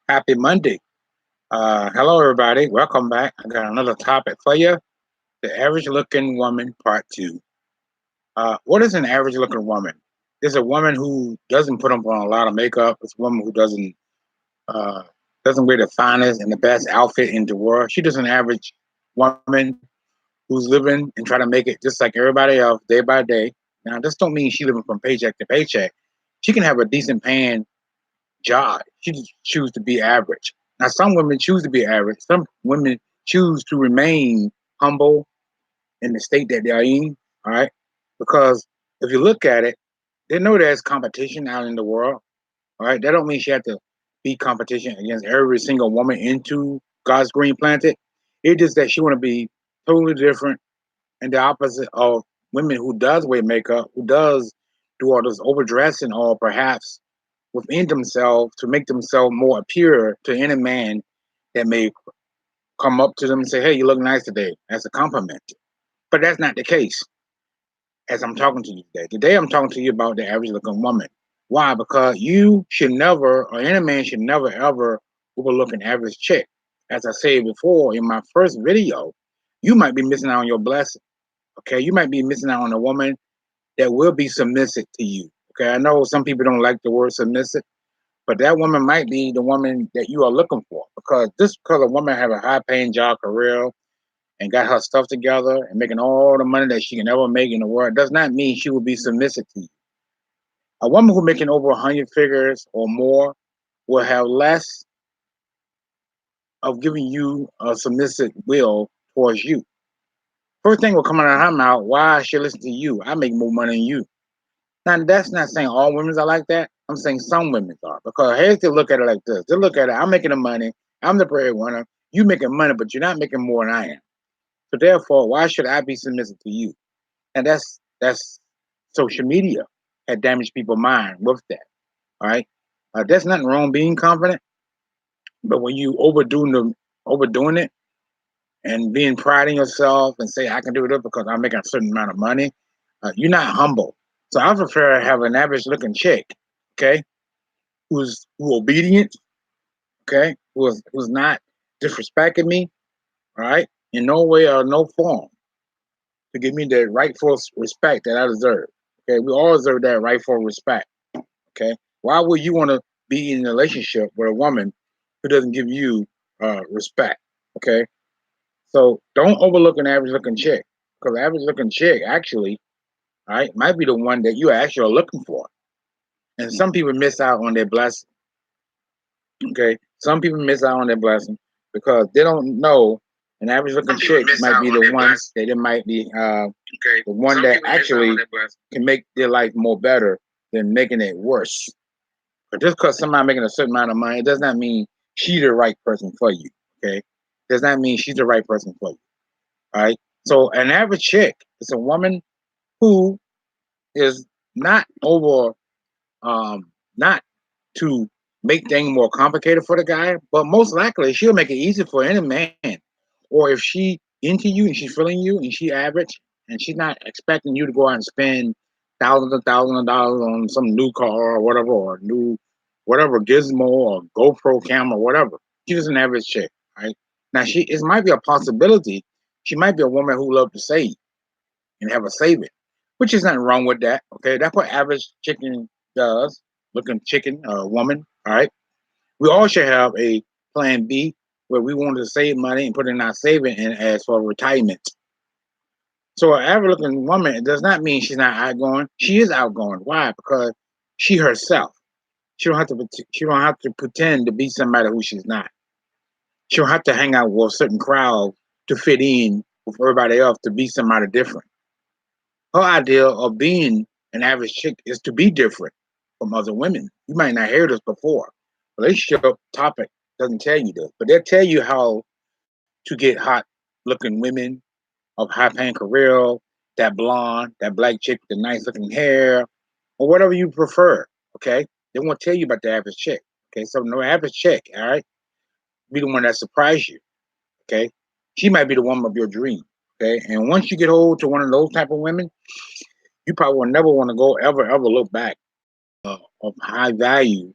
Happy Monday. Hello, everybody. Welcome back. I got another topic for you. The average looking woman, part two. What is an average looking woman? It's a woman who doesn't put on a lot of makeup. It's a woman who uh, doesn't wear the finest and the best outfit in the world. She's just an average woman who's living and trying to make it just like everybody else, day by day. Now, this don't mean she living from paycheck to paycheck. She can have a decent paying job. She just choose to be average. Now, some women choose to be average. Some women choose to remain humble in the state that they are in. All right, because if you look at it, they know there's competition out in the world. All right, that don't mean she had to be competition against every single woman into God's green planet. It's just that she want to be totally different and the opposite of women who does wear makeup, who does do all this overdressing, or perhaps within themselves to make themselves more appear to any man that may come up to them and say, "Hey, you look nice today." That's a compliment. But that's not the case as I'm talking to you today. Today, I'm talking to you about the average looking woman. Why? Because you should never, or any man should never, ever overlook an average chick. As I said before in my first video, you might be missing out on your blessing. Okay, you might be missing out on a woman that will be submissive to you. Okay, I know some people don't like the word submissive, but that woman might be the woman that you are looking for, because just because a woman have a high paying job career and got her stuff together and making all the money that she can ever make in the world does not mean she will be submissive to you. A woman who making over 100 figures or more will have less of giving you a submissive will towards you. First thing will come out of her mouth, why I should listen to you? I make more money than you. Now, that's not saying all women are like that. I'm saying some women are. Because here's to look at it like this. They look at it, I'm making the money, I'm the breadwinner, you making money, but you're not making more than I am. So therefore, why should I be submissive to you? And that's social media had damaged people's mind with that. All right. There's nothing wrong being confident, but when you overdoing it and being pride in yourself and say I can do it because I'm making a certain amount of money, you're not humble. So I prefer to have an average looking chick, okay, who obedient, okay, who's not disrespecting me, all right, in no way or no form to give me the rightful respect that I deserve. Okay, we all deserve that rightful respect. Okay, why would you want to be in a relationship with a woman who doesn't give you respect? Okay, so don't overlook an average looking chick, because average looking chick actually, all right, might be the one that you actually are looking for. And some people miss out on their blessing. Okay, some people miss out on their blessing because they don't know an average looking chick might be the ones that it might be the one that actually can make their life more better than making it worse. But just because somebody making a certain amount of money, it does not mean she's the right person for you. Okay, does not mean she's the right person for you. All right. So an average chick is a woman who is not over not to make things more complicated for the guy, but most likely she'll make it easy for any man. Or if she into you and she's feeling you and she average and she's not expecting you to go out and spend thousands of dollars on some new car or whatever, or new whatever gizmo or GoPro camera, whatever. She's just an average chick, right? Now it might be a possibility. She might be a woman who love to save and have a saving, which is nothing wrong with that. Okay, that's what average chicken does. Looking chicken, woman. All right, we all should have a plan B where we want to save money and put in our saving and as for retirement. So an average looking woman, it does not mean she's not outgoing. She is outgoing. Why? Because she herself. She don't have to. She don't have to pretend to be somebody who she's not. She don't have to hang out with a certain crowd to fit in with everybody else to be somebody different. Her idea of being an average chick is to be different from other women. You might not hear this before. Relationship topic doesn't tell you this, but they'll tell you how to get hot looking women of high paying career, that blonde, that black chick with the nice looking hair, or whatever you prefer. Okay. They won't tell you about the average chick. Okay. So no average chick, all right, be the one that surprised you. Okay. She might be the woman of your dream. Okay. And once you get hold to one of those type of women, you probably will never want to go ever look back of high value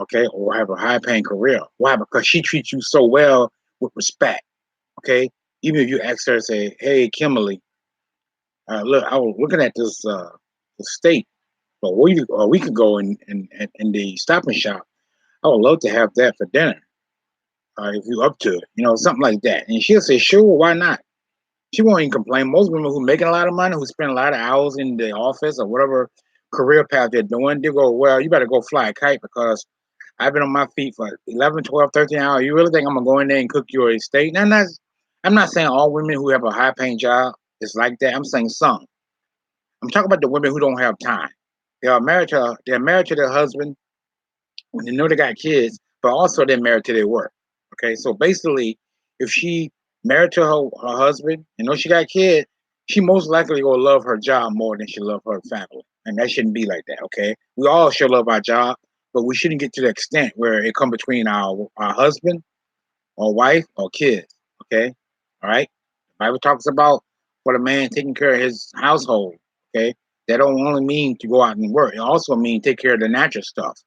okay, or have a high paying career. Why? Because she treats you so well with respect, okay? Even if you ask her, say, hey, Kimberly, look, I was looking at this steak a week ago in the Stop and Shop. I would love to have that for dinner if you up to it, something like that. And she'll say, sure, why not? She won't even complain. Most women who making a lot of money, who spend a lot of hours in the office or whatever career path they're doing, they go, well, you better go fly a kite because I've been on my feet for 11, 12, 13 hours. You really think I'm going to go in there and cook your estate? Now, I'm not saying all women who have a high paying job is like that. I'm saying some. I'm talking about the women who don't have time. They're married to their husband when they know they got kids, but also they're married to their work. Okay, so basically, if she married to her husband and know she got kids, she most likely gonna love her job more than she love her family, and that shouldn't be like that. Okay, we all should love our job, but we shouldn't get to the extent where it come between our husband or wife or kids. Okay, all right. The Bible talks about for the man taking care of his household. Okay, that don't only mean to go out and work; it also means take care of the natural stuff.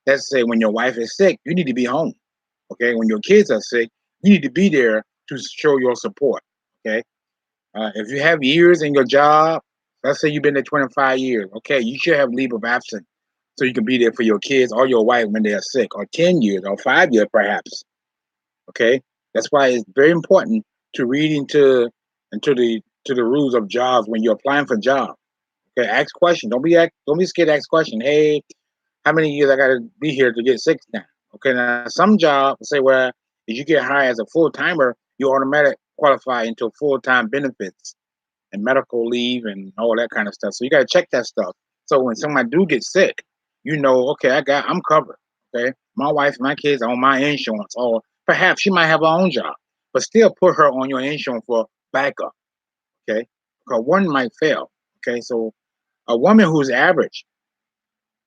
Let's say when your wife is sick, you need to be home. Okay, when your kids are sick, you need to be there to show your support. Okay, if you have years in your job, let's say you've been there 25 years. Okay, you should have leave of absence so you can be there for your kids or your wife when they are sick, or 10 years, or 5 years perhaps. Okay, that's why it's very important to read into the rules of jobs when you're applying for jobs. Okay, ask questions. Don't be scared to ask questions. Hey, how many years I got to be here to get sick now? Okay, now some jobs say, well, if you get hired as a full timer, you automatically qualify into full time benefits and medical leave and all that kind of stuff. So you got to check that stuff. So when somebody do get sick, okay, I'm covered. Okay, my wife, my kids are on my insurance, or perhaps she might have her own job, but still put her on your insurance for backup. Okay, because one might fail. Okay, so a woman who's average,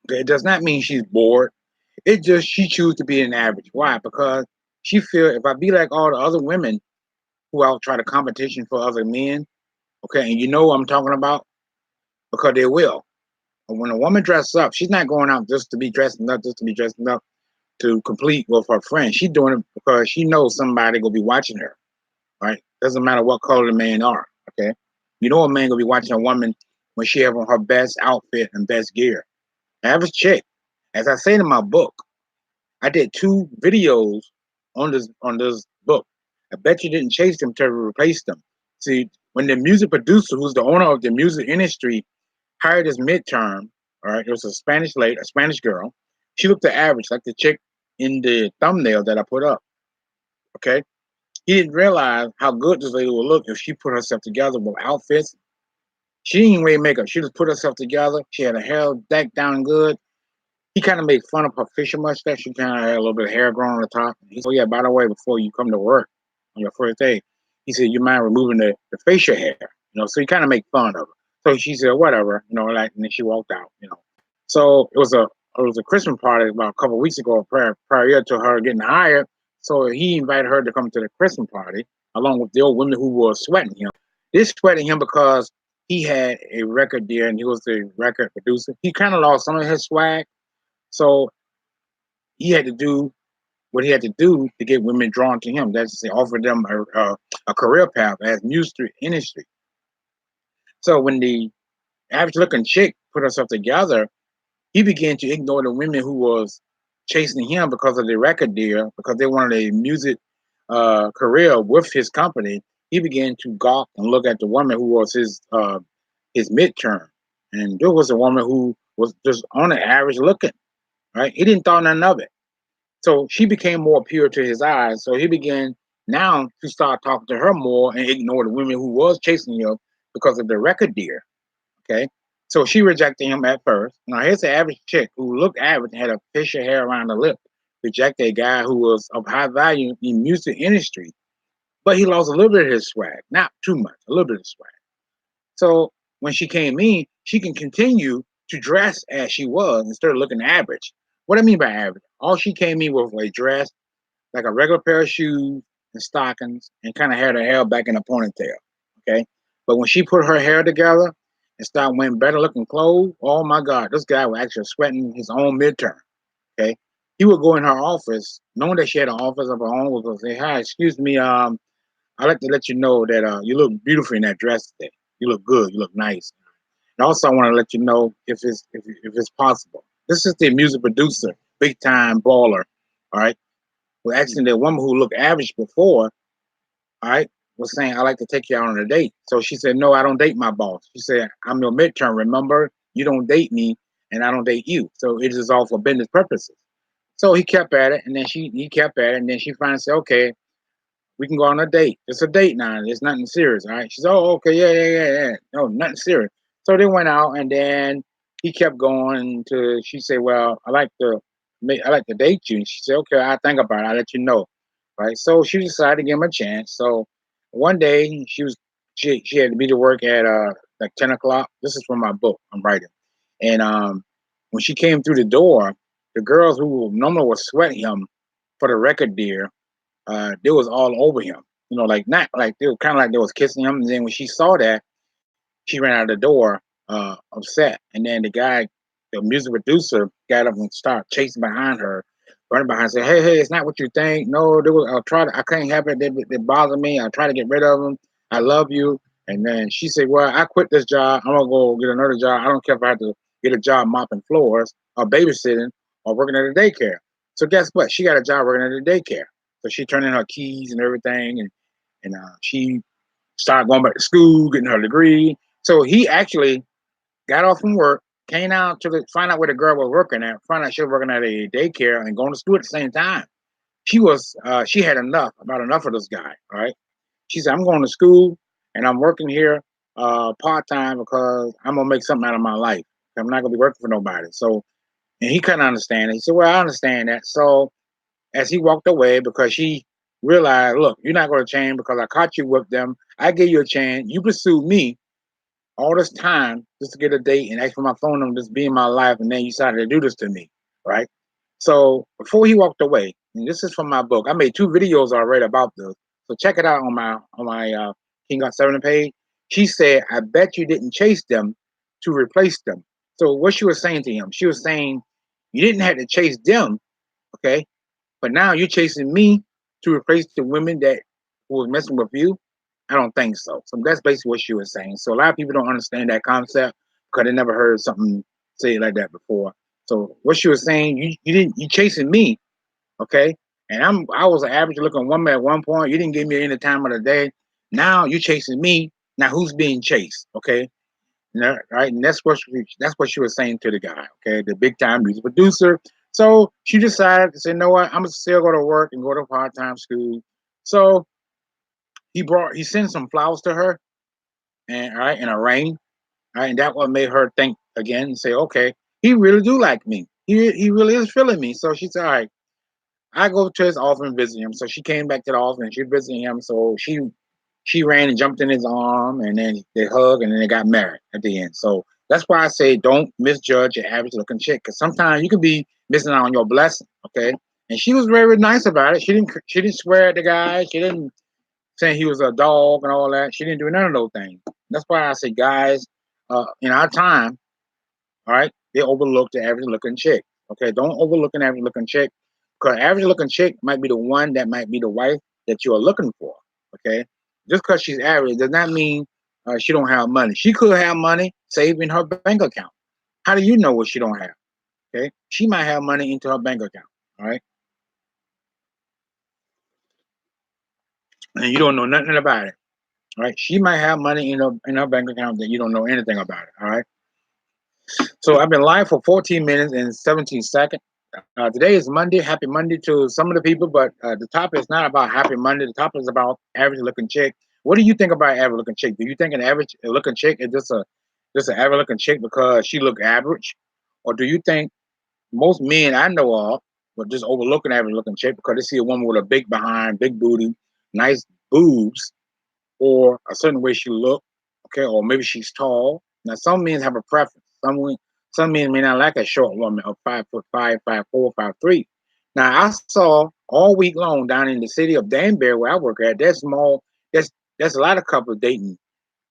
it does not mean she's bored. It just she chooses to be an average. Why? Because she feel if I be like all the other women who out try to competition for other men, okay, and you know what I'm talking about because they will. But when a woman dresses up, she's not going out just to be dressing up, just to be dressing up to complete with her friends. She's doing it because she knows somebody gonna be watching her. Right? Doesn't matter what color the man are. Okay, you know a man gonna be watching a woman when she have on her best outfit and best gear. Average chick, as I say in my book. I did 2 videos on this book. I bet you didn't chase them to replace them. See, when the music producer, who's the owner of the music industry, hired this midterm, all right, it was a Spanish girl. She looked the average, like the chick in the thumbnail that I put up. Okay, he didn't realize how good this lady would look if she put herself together with outfits. She didn't even wear makeup. She just put herself together. She had her hair decked down good. He kind of made fun of her facial mustache. She kind of had a little bit of hair growing on the top. He said, "Oh yeah, by the way, before you come to work on your first day," he said, "You mind removing the facial hair?" So he kind of made fun of her. So she said, "Whatever," like, and then she walked out. So it was a Christmas party about a couple of weeks ago, prior year to her getting hired. So he invited her to come to the Christmas party along with the old women who were sweating him. They sweating him because he had a record deal and he was the record producer. He kind of lost some of his swag, so he had to do what he had to do to get women drawn to him. That's to say, offer them a career path as music industry. So when the average looking chick put herself together, he began to ignore the women who was chasing him because of the record deal, because they wanted a music career with his company. He began to gawk and look at the woman who was his midterm, and there was a woman who was just on the average looking. Right, he didn't thought nothing of it. So she became more pure to his eyes. So he began now to start talking to her more and ignore the women who was chasing him because of the record deal. Okay. So she rejected him at first. Now here's the average chick who looked average and had a facial hair around the lip. Rejected a guy who was of high value in music industry, but he lost a little bit of his swag. Not too much, a little bit of swag. So when she came in, she can continue to dress as she was instead of looking average. What I mean by average, all she came in with was a dress, like a regular pair of shoes and stockings, and kind of had her hair back in a ponytail. Okay, but when she put her hair together and started wearing better looking clothes, oh my God, this guy was actually sweating his own midterm. Okay, he would go in her office, knowing that she had an office of her own, would go say, "Hi, excuse me, I'd like to let you know that you look beautiful in that dress today. You look good. You look nice. And also, I want to let you know if it's possible. This is the music producer, big time baller. All right, well, actually, the woman who looked average before, all right, was saying, I'd like to take you out on a date. So she said, no, I don't date my boss. She said, I'm your midterm. Remember, you don't date me, and I don't date you. So it is all for business purposes. So he kept at it, and then he kept at it, and then she finally said, okay, we can go on a date. It's a date now. It's nothing serious. All right. She said, oh, okay, yeah. No, nothing serious. So they went out, and then he kept going to. She said, well, I like to date you. And she said, okay, I'll think about it. I'll let you know. Right. So she decided to give him a chance. So one day she had to be to work at like 10 o'clock. This is from my book I'm writing, and when she came through the door, the girls who normally would sweat him for the record deal, they was all over him. You know, like not like they were kind of like they was kissing him. And then when she saw that, she ran out the door, upset. And then the music producer, got up and started chasing behind her, running behind, said, "Hey, it's not what you think. No, they was. I'll try to. I can't help it. They bother me. I'll try to get rid of them. I love you." And then she said, "Well, I quit this job. I'm gonna go get another job. I don't care if I have to get a job mopping floors or babysitting or working at a daycare." So guess what? She got a job working at a daycare. So she turned in her keys and everything, and she started going back to school, getting her degree. So he actually got off from work, came out to find out where the girl was working at, find out she was working at a daycare and going to school at the same time. She had enough of this guy. All right. She said, I'm going to school and I'm working here part time because I'm gonna make something out of my life. I'm not gonna be working for nobody. So and he couldn't understand it. He said, well, I understand that. So as he walked away, because she realized, look, you're not going to change because I caught you with them. I gave you a chance. You pursued me all this time just to get a date and ask for my phone number, just be in my life, and then you decided to do this to me, right? So before he walked away, and this is from my book, I made two videos already about this. So check it out on my King Got 7 page. She said, "I bet you didn't chase them to replace them." So what she was saying to him, she was saying, "You didn't have to chase them, okay? But now you're chasing me to replace the women that who was messing with you. I don't think so." So that's basically what she was saying. So a lot of people don't understand that concept because they never heard something say like that before. So what she was saying, you chasing me, okay? And I was an average looking woman at one point. You didn't give me any time of the day. Now you're chasing me. Now who's being chased? Okay. Right, and that's what she was saying to the guy, okay, the big time music producer. So she decided to say, you know what, I'm gonna still go to work and go to part time school. So he sent some flowers to her, and right in a rain, right, and that what made her think again and say, okay, he really do like me. He really is feeling me. So she said, all right, I go to his office and visit him. So she came back to the office and she visited him. So she ran and jumped in his arm, and then they hugged, and then they got married at the end. So that's why I say don't misjudge your average looking chick, because sometimes you could be missing out on your blessing. Okay, and she was very nice about it. She didn't swear at the guy. She didn't say he was a dog and all that. She didn't do none of those things. That's why I say, guys, in our time, all right, they overlook the average looking chick. Okay, don't overlook an average looking chick, because average looking chick might be the one that might be the wife that you are looking for. Okay, just because she's average does not mean she don't have money. She could have money saved in her bank account. How do you know what she don't have? Okay, she might have money into her bank account. All right, and you don't know nothing about it. All right, she might have money in her bank account that you don't know anything about it. All right. So I've been live for 14 minutes and 17 seconds. Today is Monday. Happy Monday to some of the people, but the topic is not about Happy Monday. The topic is about average looking chick. What do you think about average looking chick? Do you think an average looking chick is just an average looking chick because she look average, or do you think most men I know of would just overlook an average looking chick because they see a woman with a big behind, big booty, nice boobs, or a certain way she look, okay, or maybe she's tall. Now some men have a preference. Some men may not like a short woman of 5 foot 5, 5'4", 5'3". Now I saw all week long down in the city of Danbury where I work at. There's a lot of couples dating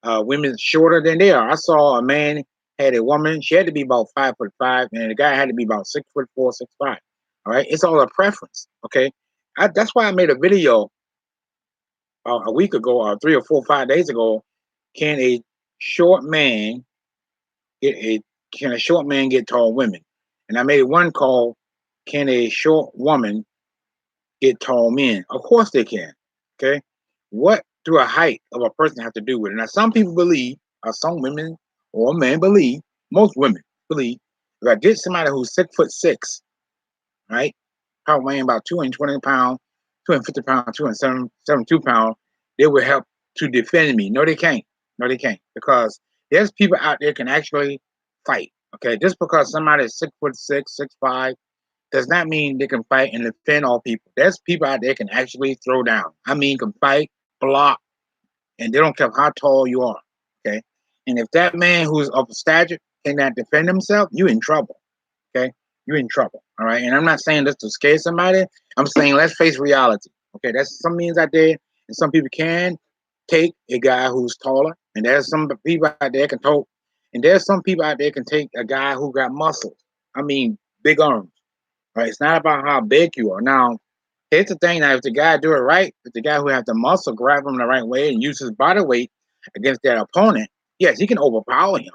women shorter than they are. I saw a man had a woman. She had to be about 5'5", and the guy had to be about 6'4", 6'5". All right, it's all a preference. Okay, that's why I made a video a week ago, or 3 or 4 or 5 days ago. Can a short man get a can a short man get tall women? And I made one called Can a short woman get tall men? Of course they can. Okay, what do a height of a person have to do with it? Now, some people believe, or some women or men believe, most women believe, if I get somebody who's 6'6", right? Probably weighing about 220 pounds, 250 pounds, 272 pounds, they will help to defend me. No, they can't. No, they can't. Because there's people out there can actually fight. Okay. Just because somebody is 6'6", 6'5", does not mean they can fight and defend all people. There's people out there can actually throw down. I mean, can fight, block, and they don't care how tall you are. Okay. And if that man who's of stature cannot defend himself, you in trouble. Okay, you're in trouble. All right, and I'm not saying this to scare somebody. I'm saying let's face reality. Okay, that's some means out there, and some people can take a guy who's taller, and there's some people out there can talk, and there's some people out there can take a guy who got muscles. I mean, big arms. Right? It's not about how big you are. Now, here's the thing: now, if the guy do it right, if the guy who has the muscle grab him the right way and use his body weight against that opponent, yes, he can overpower him.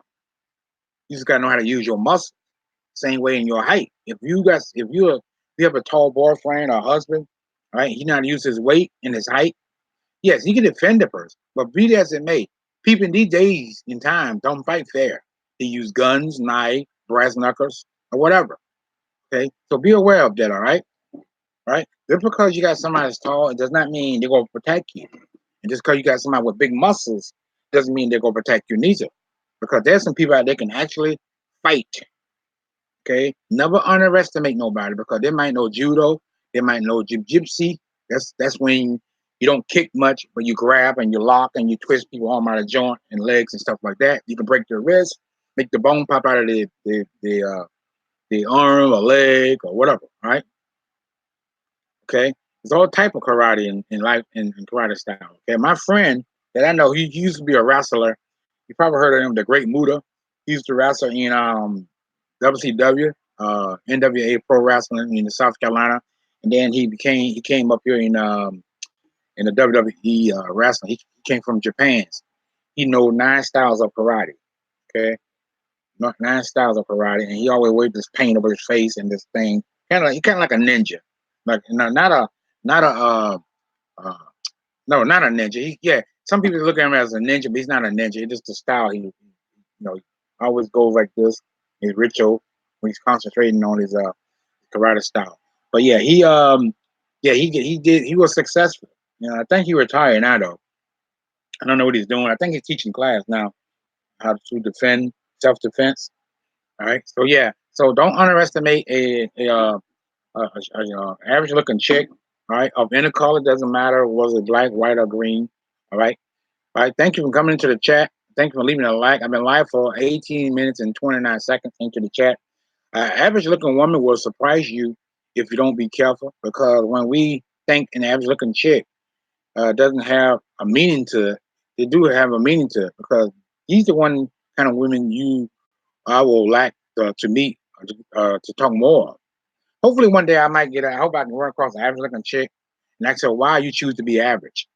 You just gotta know how to use your muscle. Same way in your height. If you have a tall boyfriend or husband, right? He not use his weight and his height. Yes, he can defend the person, but be that as it may, people in these days in time don't fight fair. They use guns, knife, brass knuckles, or whatever. Okay, so be aware of that. All right, right. Just because you got somebody that's tall, it does not mean they're gonna protect you. And just because you got somebody with big muscles, doesn't mean they're gonna protect you neither. Because there's some people out there can actually fight. Okay, never underestimate nobody because they might know judo, they might know jiu-jitsu. That's when you don't kick much, but you grab and you lock and you twist people arm out of joint and legs and stuff like that. You can break their wrist, make the bone pop out of the arm or leg or whatever. All right, okay. There's all type of karate in life in karate style. Okay, my friend that I know, he used to be a wrestler. You probably heard of him, the Great Muda. He used to wrestle in WCW, NWA Pro Wrestling in South Carolina, and then he came up here in the WWE wrestling. He came from Japan. He know 9 styles of karate. Okay, 9 styles of karate, and he always wears this paint over his face and this thing, kind of like a ninja, like not a uh, no, not a ninja. Yeah, some people look at him as a ninja, but he's not a ninja. It's just the style. He always goes like this. His ritual when he's concentrating on his karate style. But yeah, he was successful. I think he retired now though. I don't know what he's doing. I think he's teaching class now how to defend self defense. All right. So yeah. So don't underestimate a average looking chick. All right, of any color, doesn't matter was it black, white, or green. All right. All right. Thank you for coming into the chat. Thank you for leaving a like. I've been live for 18 minutes and 29 seconds into the chat. Average looking woman will surprise you if you don't be careful because when we think an average looking chick doesn't have a meaning to it, they do have a meaning to it because he's the one kind of women I will like to meet to talk more of. Hopefully one day I hope I can run across an average looking chick and ask her why you choose to be average.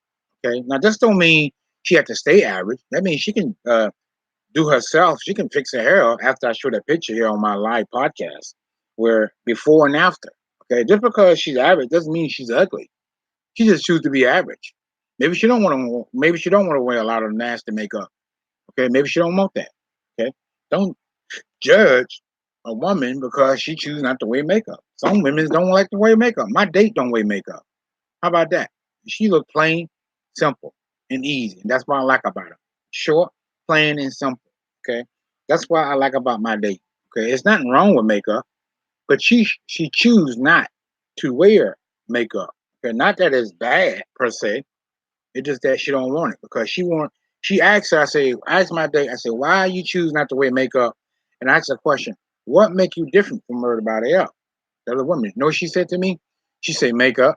Okay. Now this don't mean she has to stay average. That means she can do herself. She can fix her hair after I show that picture here on my live podcast, where before and after. Okay, just because she's average doesn't mean she's ugly. She just chooses to be average. Maybe she don't want to. Maybe she don't want to wear a lot of nasty makeup. Okay, maybe she don't want that. Okay, don't judge a woman because she chooses not to wear makeup. Some women don't like to wear makeup. My date don't wear makeup. How about that? She look plain, simple, and easy. And that's what I like about her. Short, plain, and simple. Okay. That's what I like about my date. Okay. It's nothing wrong with makeup, but she choose not to wear makeup. Okay. Not that it's bad per se. It's just that she don't want it because she asks her, I ask my date, I say, why you choose not to wear makeup? And I ask her a question, what make you different from everybody else? The other woman. You know what she said to me? She said makeup.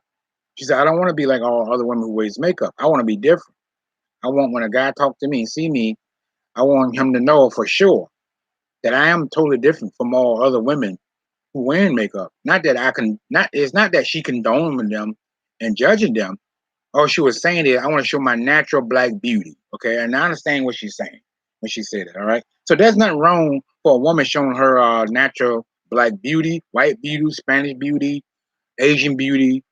She said, I don't want to be like all other women who wears makeup. I want to be different. I want when a guy talk to me and see me, I want him to know for sure that I am totally different from all other women who wearing makeup. Not that I can not it's not that she condoning them and judging them. All she was saying is I want to show my natural black beauty. Okay. And I understand what she's saying when she said it. All right. So there's nothing wrong for a woman showing her natural black beauty, white beauty, Spanish beauty, Asian beauty,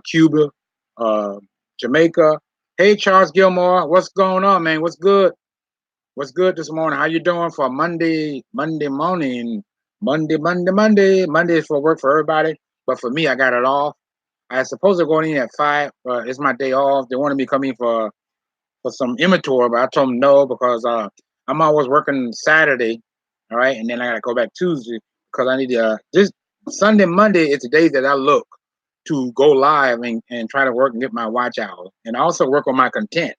Cuba, uh, Jamaica. Hey Charles Gilmore, what's going on, man? What's good? What's good this morning? How you doing for Monday morning? Monday is for work for everybody, but for me, I got it off. I was supposed to go in at 5. It's my day off. They wanted me to come in for some inventory, but I told them no because I'm always working Saturday, all right, and then I gotta go back Tuesday because I need to. This Sunday, Monday is the days that I look to go live and try to work and get my watch hours, and also work on my content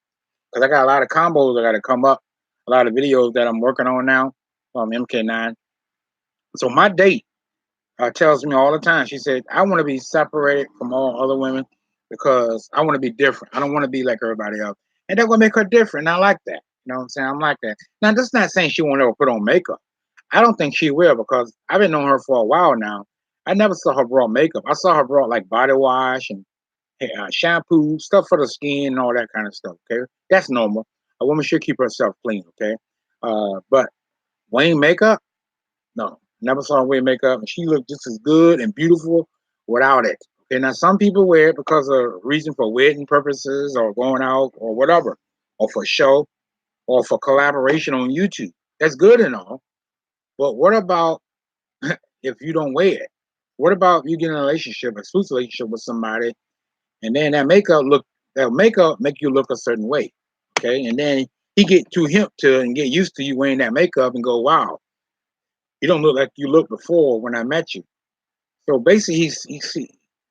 because I got a lot of combos I got to come up, a lot of videos that I'm working on now from MK9. So my date tells me all the time. She said, I want to be separated from all other women because I want to be different. I don't want to be like everybody else. And that will make her different. And I like that. You know what I'm saying? I'm like that. Now, that's not saying she won't ever put on makeup. I don't think she will because I've been knowing her for a while now. I never saw her brought makeup. I saw her brought like body wash and shampoo, stuff for the skin and all that kind of stuff. Okay. That's normal. A woman should keep herself clean. Okay. But wearing makeup, no, never saw her wear makeup, and she looked just as good and beautiful without it. Okay, now some people wear it because of reason for wedding purposes or going out or whatever, or for show or for collaboration on YouTube. That's good and all, but what about if you don't wear it? What about you get in a relationship, a exclusive relationship with somebody, and then that makeup make you look a certain way, okay, and then he get too hip to and get used to you wearing that makeup and go, wow, you don't look like you looked before when I met you. So basically,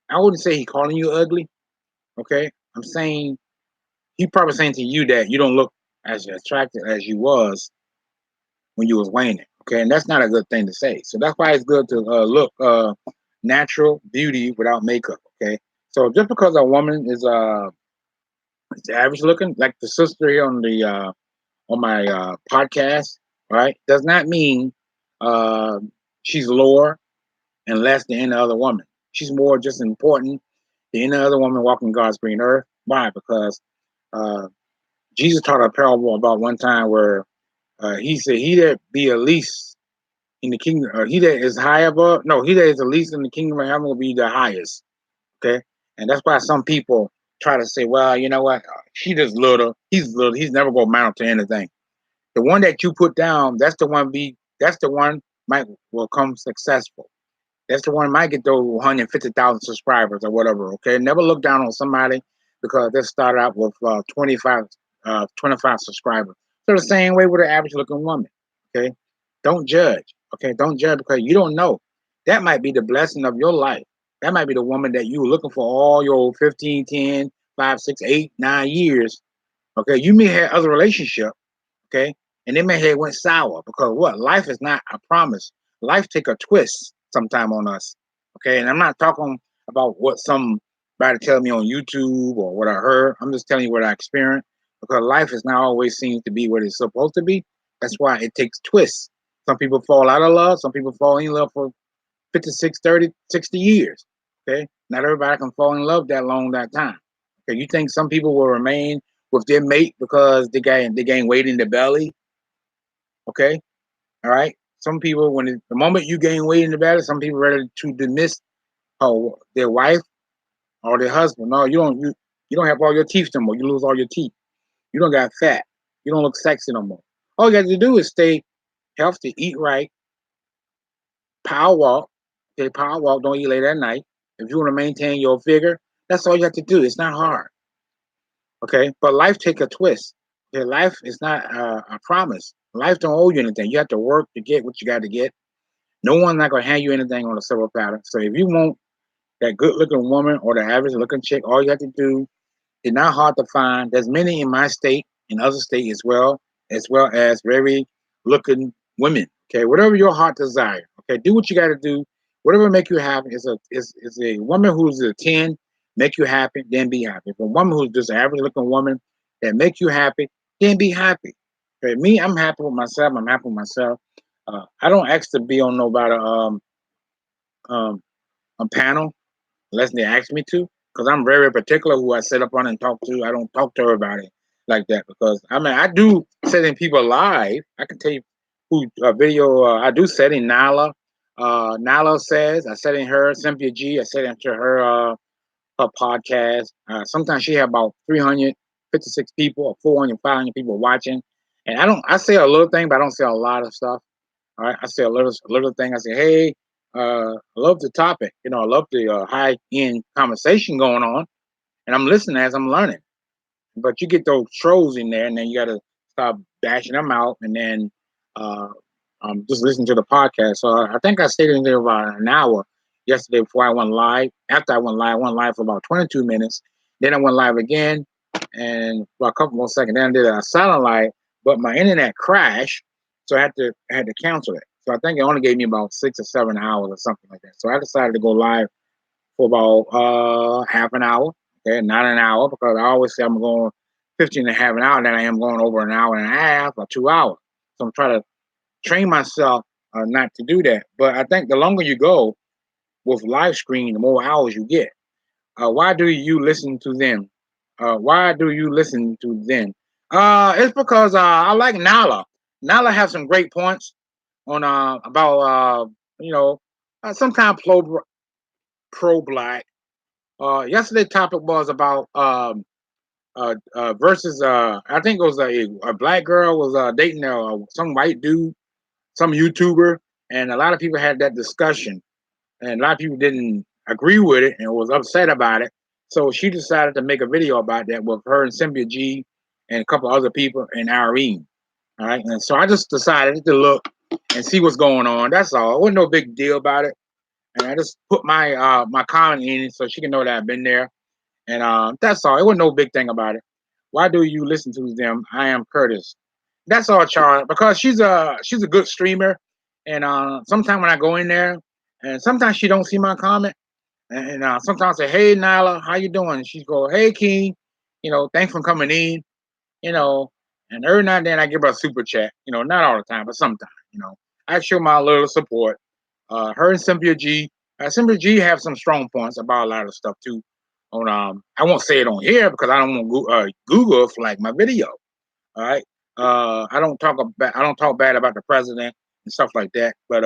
I wouldn't say he calling you ugly. Okay, I'm saying he probably saying to you that you don't look as attractive as you was when you was wearing it. Okay, and that's not a good thing to say. So that's why it's good to look natural beauty without makeup. Okay, so just because a woman is average looking, like the sister here on my podcast, right, does not mean uh, she's lower and less than any other woman. She's more just important than any other woman walking God's green earth. Why? Because uh, Jesus taught a parable about one time where he said, "He that be at least in the kingdom, or he that is high above, no, he that is the least in the kingdom of heaven will be the highest." Okay, and that's why some people try to say, "Well, you know what? She just little. He's little. He's never gonna amount to anything." The one that you put down, that's the one. That's the one might will come successful. That's the one that might get those 150,000 subscribers or whatever. Okay, never look down on somebody because they started out with 25 subscribers. So the same way with an average looking woman. Okay, don't judge. Okay, don't judge because you don't know. That might be the blessing of your life. That might be the woman that you were looking for all your 15, 10, 5, 6, 8, 9 years. Okay, you may have other relationships, okay? And they may have went sour because what? Life is not a promise. Life take a twist sometime on us, okay? And I'm not talking about what somebody tell me on YouTube or what I heard. I'm just telling you what I experienced because life is not always seems to be what it's supposed to be. That's why it takes twists. Some people fall out of love. Some people fall in love for 56, 30, 60 years, okay? Not everybody can fall in love that long that time. Okay, you think some people will remain with their mate because they gain weight in their belly. Okay, all right. Some people, the moment you gain weight in the belly, some people are ready to dismiss their wife or their husband. No, you don't have all your teeth no more. You lose all your teeth. You don't got fat. You don't look sexy no more. All you got to do is stay healthy, eat right, power walk. Okay, power walk. Don't eat late at night. If you want to maintain your figure, that's all you have to do. It's not hard. Okay, but life take a twist. Okay, life is not a promise. Life don't owe you anything. You have to work to get what you got to get. No one's not gonna hand you anything on a silver platter. So if you want that good looking woman or the average looking chick, all you have to do is not hard to find. There's many in my state, in other states as well as very looking women. Okay, whatever your heart desire. Okay, do what you got to do. Whatever make you happy is a woman who's a 10, make you happy, then be happy. If a woman who's just an average looking woman that make you happy, then be happy. Okay, me, I'm happy with myself. I'm happy with myself. I don't ask to be on nobody. um, a panel unless they ask me to, because I'm very particular who I sit up on and talk to. I don't talk to everybody like that because I mean I do setting people live. I can tell you who video I do setting Nala. Nala says I set in her Cynthia G. I set into her podcast. Sometimes she have about 356 people or 400, 500 people watching, and I say a little thing, but I don't say a lot of stuff. All right, I say a little thing. I say, hey, I love the topic. I love the high end conversation going on, and I'm listening as I'm learning. But you get those trolls in there, and then you got to stop bashing them out, and then uh, just listen to the podcast. So I think I stayed in there about an hour yesterday before I went live. After I went live for about 22 minutes. Then I went live again, and for a couple more seconds. Then I did a silent live, but my internet crashed, so I had to cancel it. So I think it only gave me about 6 or 7 hours or something like that. So I decided to go live for about half an hour, okay, not an hour, because I always say I'm going 15 and a half an hour, then I am going over an hour and a half or 2 hours. So I'm trying to train myself not to do that. But I think the longer you go with live screen, the more hours you get. Why do you listen to them? Why do you listen to them? It's because I like Nala. Nala has some great points on about you know sometimes pro black. Yesterday's topic was about versus I think it was a black girl was dating some white dude, some YouTuber, and a lot of people had that discussion, and a lot of people didn't agree with it and was upset about it. So she decided to make a video about that with her and Cynthia G and a couple other people and Irene. All right, and so I just decided to look and see what's going on. That's all. It wasn't no big deal about it, and I just put my comment in it so she can know that I've been there, and that's all. It wasn't no big thing about it. Why do you listen to them? I am Curtis. That's all, Charlotte, because she's a good streamer, and sometimes when I go in there, and sometimes she don't see my comment, and sometimes I say, "Hey, Nyla, how you doing?" And she go, "Hey, King, thanks for coming in." you know, and every now and then I give her a super chat. Not all the time, but sometimes. I show my little support. Her and Cynthia G. Cynthia G have some strong points about a lot of stuff too. On I won't say it on here because I don't want Google for like my video. All right. I don't talk bad about the president and stuff like that. But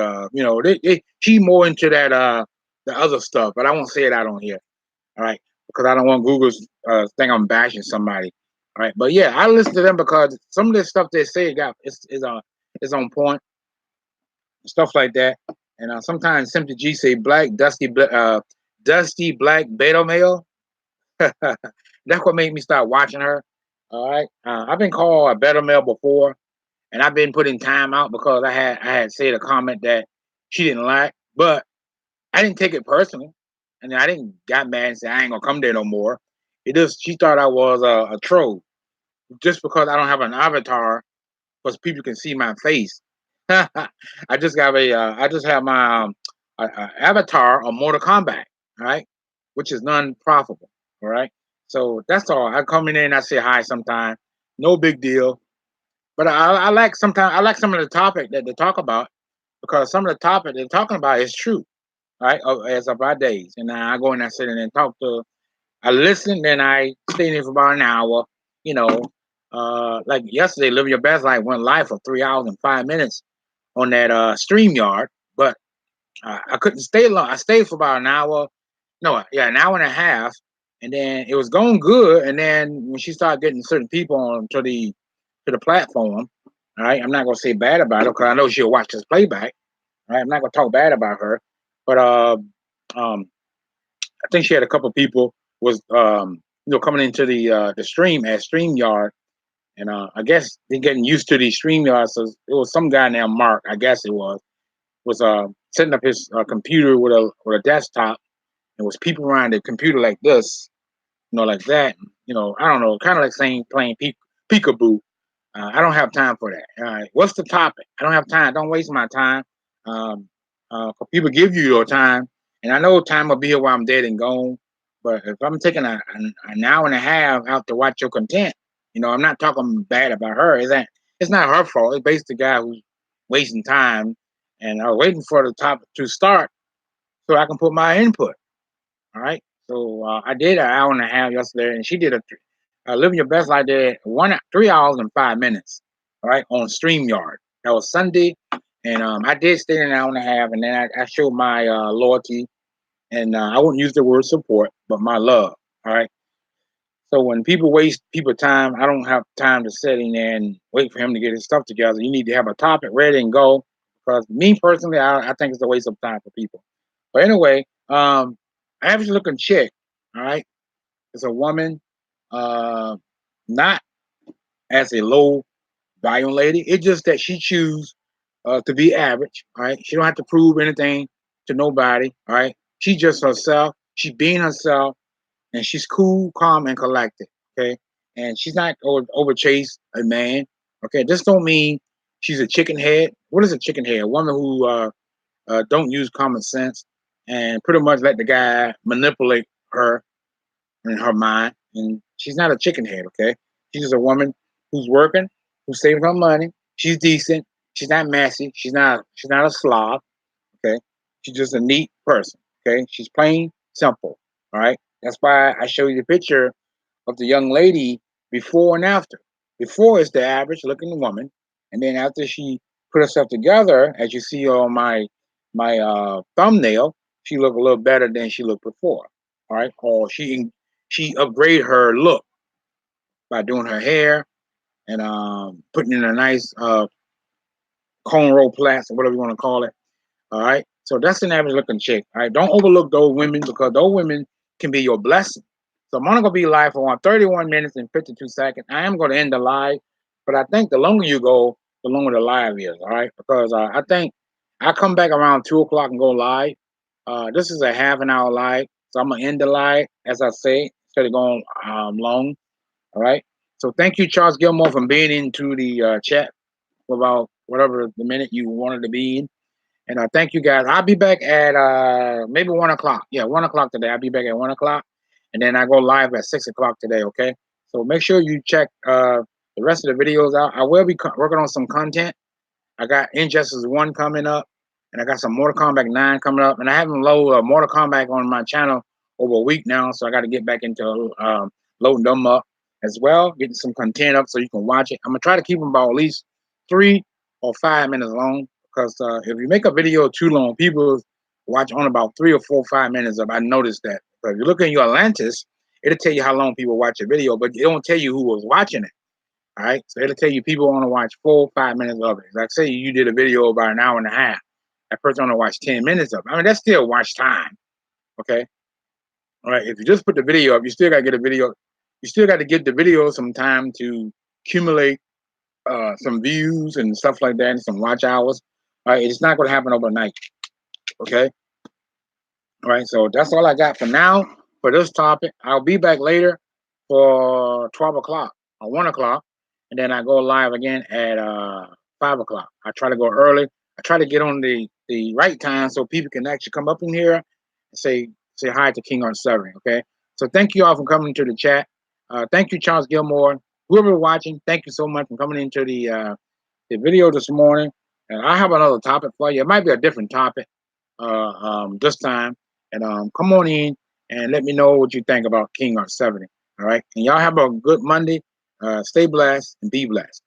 she more into that the other stuff. But I won't say it out on here. All right, because I don't want Google's think I'm bashing somebody. All right, but yeah, I listen to them because some of the stuff they say is on point, stuff like that. And sometimes Simply G say black dusty black beta male. That's what made me start watching her. All right, I've been called a beta male before, and I've been putting time out because I had said a comment that she didn't like, but I didn't take it personal, and I didn't got mad and say I ain't gonna come there no more. It just she thought I was a troll just because I don't have an avatar, because people can see my face. I just have my avatar on Mortal Kombat, all right, which is non-profitable, all right. So that's all. I come in there and I say hi sometime, no big deal. But I like sometimes I like some of the topic that they talk about because some of the topic they're talking about is true, right? As of our days. And I go in there, sit in and talk to, I listen, then I stay in there for about an hour. You know, like yesterday, Live Your Best Life went live for 3 hours and 5 minutes on that StreamYard, but I couldn't stay long. I stayed for about an hour, no, yeah, an hour and a half, and then it was going good. And then when she started getting certain people on to the platform, all right, I'm not gonna say bad about her because I know she'll watch this playback. All right, I'm not gonna talk bad about her, but um, I think she had a couple of people was coming into the stream at StreamYard, and I guess they're getting used to these StreamYards. So it was some guy named Mark, I guess it was setting up his computer with a desktop, and was people around the computer like this, like that. I don't know, kind of like saying playing peekaboo. I don't have time for that. All right, what's the topic? I don't have time. Don't waste my time. Um, People give you your time, and I know time will be here while I'm dead and gone. But if I'm taking an hour and a half out to watch your content, I'm not talking bad about her. It's not her fault. It's basically the guy who's wasting time. And I was waiting for the topic to start, so I can put my input. All right. So I did an hour and a half yesterday, and she did living your best life did 3 hours and 5 minutes. All right, on StreamYard. That was Sunday, and I did stay an hour and a half, and then I showed my loyalty, and I wouldn't use the word support, but my love. All right. So when people waste people time, I don't have time to sit in there and wait for him to get his stuff together. You need to have a topic ready and go. Because me personally, I think it's a waste of time for people. But anyway, average looking chick, all right, is a woman, uh, not as a low value lady. It's just that she choose to be average. All right, she don't have to prove anything to nobody. All right, she just herself. She's being herself, and she's cool, calm, and collected. Okay, and she's not over chase a man. Okay, this don't mean she's a chicken head. What is a chicken head? A woman who don't use common sense and pretty much let the guy manipulate her in her mind. And she's not a chicken head. Okay, she's just a woman who's working, who's saving her money. She's decent. She's not messy. She's not a slob. Okay, she's just a neat person. Okay, she's plain simple. All right, that's why I show you the picture of the young lady before and after. Before is the average looking woman, and then after she put herself together, as you see on my thumbnail, she looked a little better than she looked before. All right, or she upgraded her look by doing her hair and putting in a nice cornrow plaits or whatever you want to call it. All right. So that's an average looking chick. All right. Don't overlook those women because those women can be your blessing. So I'm only gonna be live for 31 minutes and 52 seconds. I am gonna end the live, but I think the longer you go, the longer the live is. All right. Because I think I come back around 2 o'clock and go live. This is a half an hour live. So I'm gonna end the live as I say, instead of going long. All right. So thank you, Charles Gilmore, for being into the chat for about whatever the minute you wanted to be in. And thank you guys. I'll be back at maybe 1 o'clock. Yeah, 1 o'clock today. I'll be back at 1 o'clock. And then I go live at 6 o'clock today, okay? So make sure you check the rest of the videos out. I will be working on some content. I got Injustice 1 coming up, and I got some Mortal Kombat 9 coming up. And I haven't loaded Mortal Kombat on my channel over a week now, so I got to get back into loading them up as well, getting some content up so you can watch it. I'm going to try to keep them about at least 3 or 5 minutes long because if you make a video too long, people watch on about 3 or 4 5 minutes of. I noticed that. But if you look in your Atlantis, it'll tell you how long people watch a video, but it don't tell you who was watching it. All right. So it'll tell you people want to watch 4 or 5 minutes of it. Like say you did a video about an hour and a half. That person want to watch 10 minutes of it. I mean, that's still watch time. Okay. All right. If you just put the video up, you still gotta get a video. You still got to give the video some time to accumulate some views and stuff like that, and some watch hours. All right. It's not gonna happen overnight. Okay. All right. So that's all I got for now for this topic. I'll be back later for 12 o'clock or 1 o'clock, and then I go live again at 5 o'clock. I try to go early. I try to get on the right time so people can actually come up in here and say hi to King on Severing. Okay. So thank you all for coming to the chat. Thank you, Charles Gilmore. Whoever watching, thank you so much for coming into the video this morning. And I have another topic for you. It might be a different topic this time. And come on in and let me know what you think about King on 70. All right. And y'all have a good Monday. Stay blessed and be blessed.